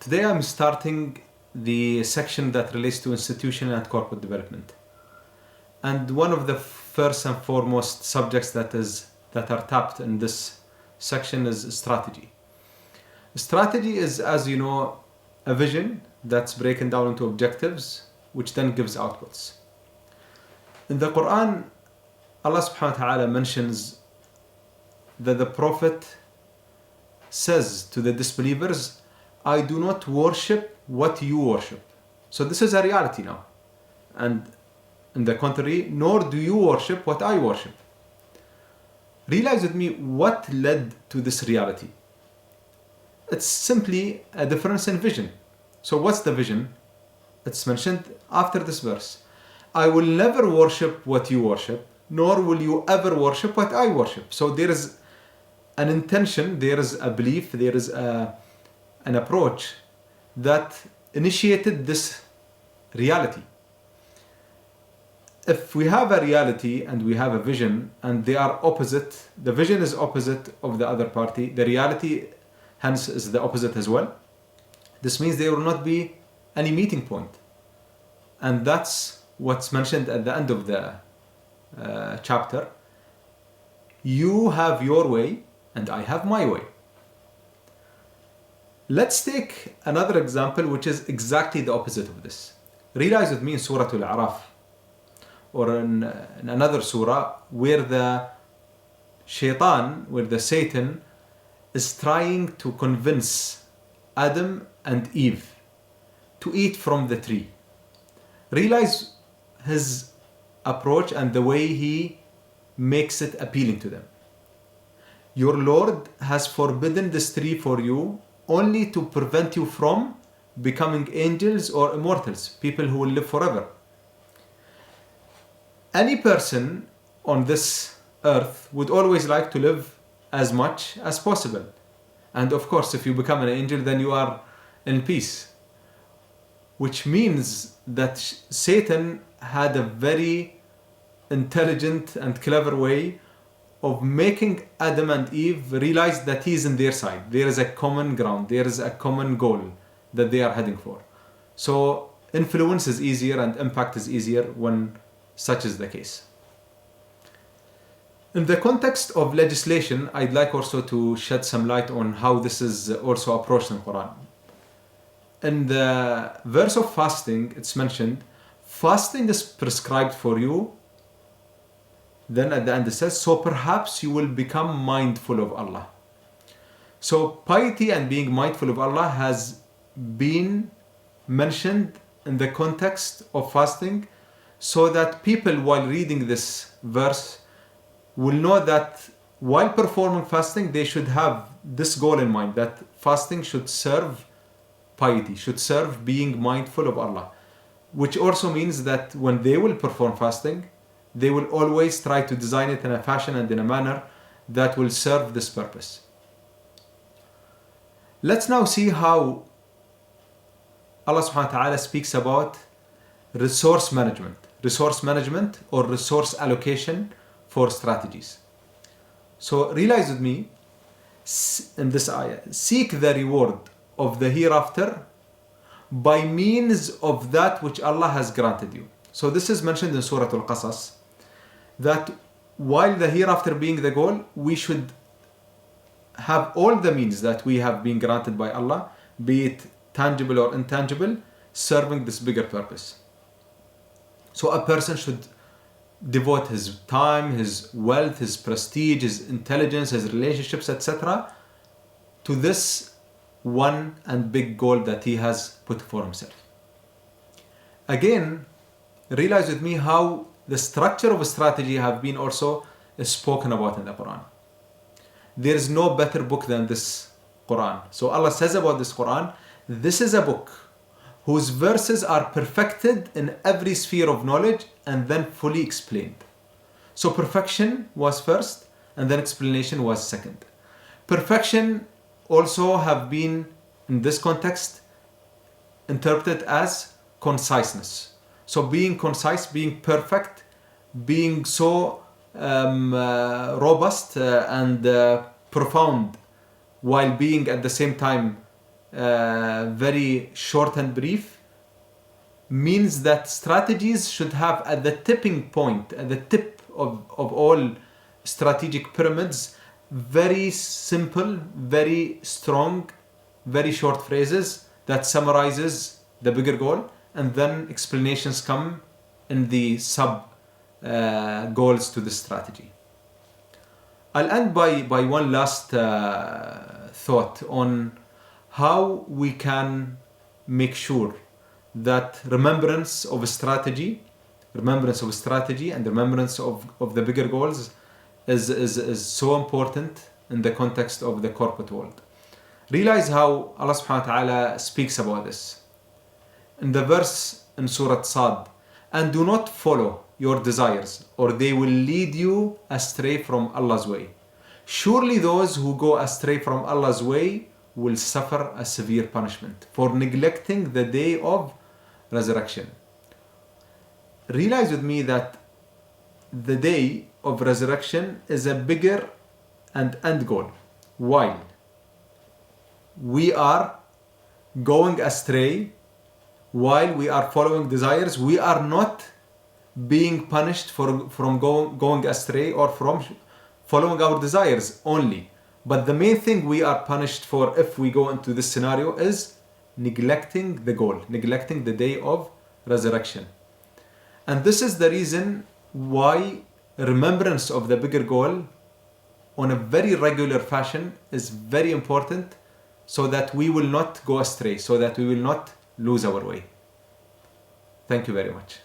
Today I'm starting the section that relates to institutional and corporate development. And one of the first and foremost subjects that are tapped in this section is strategy. Strategy is, as you know, a vision that's broken down into objectives, which then gives outputs. In the Quran, Allah subhanahu wa ta'ala mentions that the Prophet says to the disbelievers, I do not worship what you worship. So this is a reality now. And on the contrary, nor do you worship what I worship. Realize with me what led to this reality. It's simply a difference in vision. So what's the vision? It's mentioned after this verse. I will never worship what you worship, nor will you ever worship what I worship. So there is an intention, there is a belief, there is an approach that initiated this reality. If we have a reality and we have a vision and they are opposite, the vision is opposite of the other party, the reality hence is the opposite as well. This means there will not be any meeting point. And that's what's mentioned at the end of the chapter. You have your way and I have my way. Let's take another example which is exactly the opposite of this. Realize with me in Surah Al-A'raf or in another surah where the shaitan, where the Satan is trying to convince Adam and Eve to eat from the tree. Realize his approach and the way he makes it appealing to them. Your Lord has forbidden this tree for you only to prevent you from becoming angels or immortals, people who will live forever. Any person on this earth would always like to live as much as possible. And of course, if you become an angel, then you are in peace. Which means that Satan had a very intelligent and clever way of making Adam and Eve realize that he is in their side. There is a common ground, there is a common goal that they are heading for. So influence is easier and impact is easier when such is the case. In the context of legislation, I'd like also to shed some light on how this is also approached in Quran. In the verse of fasting, it's mentioned, fasting is prescribed for you. Then at the end it says, so perhaps you will become mindful of Allah. So piety and being mindful of Allah has been mentioned in the context of fasting so that people while reading this verse will know that while performing fasting they should have this goal in mind, that fasting should serve piety, should serve being mindful of Allah. Which also means that when they will perform fasting, they will always try to design it in a fashion and in a manner that will serve this purpose. Let's now see how Allah subhanahu wa ta'ala speaks about resource management or resource allocation for strategies. So realize with me in this ayah, seek the reward of the hereafter by means of that which Allah has granted you. So this is mentioned in Surah Al-Qasas, that while the hereafter being the goal, we should have all the means that we have been granted by Allah, be it tangible or intangible, serving this bigger purpose. So a person should devote his time, his wealth, his prestige, his intelligence, his relationships, etc. to this one and big goal that he has put for himself. Again, realize with me how the structure of a strategy have been also spoken about in the Quran. There is no better book than this Quran. So Allah says about this Quran, this is a book whose verses are perfected in every sphere of knowledge and then fully explained. So perfection was first and then explanation was second. Perfection also have been in this context interpreted as conciseness. So being concise, being perfect, being so robust and profound, while being at the same time very short and brief, means that strategies should have at the tipping point, at the tip of all strategic pyramids, very simple, very strong, very short phrases that summarizes the bigger goal, and then explanations come in the sub goals to the strategy. I'll end by one last thought on how we can make sure that remembrance of a strategy and remembrance of the bigger goals is so important in the context of the corporate world. Realize how Allah subhanahu wa ta'ala speaks about this. In the verse in Surah Sad, and do not follow your desires, or they will lead you astray from Allah's way. Surely those who go astray from Allah's way will suffer a severe punishment for neglecting the day of resurrection. Realize with me that the day of resurrection is a bigger and end goal. While we are going astray, while we are following desires, we are not being punished from going astray or from following our desires only. But the main thing we are punished for if we go into this scenario is neglecting the goal, neglecting the day of resurrection. And this is the reason why remembrance of the bigger goal on a very regular fashion is very important, so that we will not go astray, so that we will not lose our way. Thank you very much.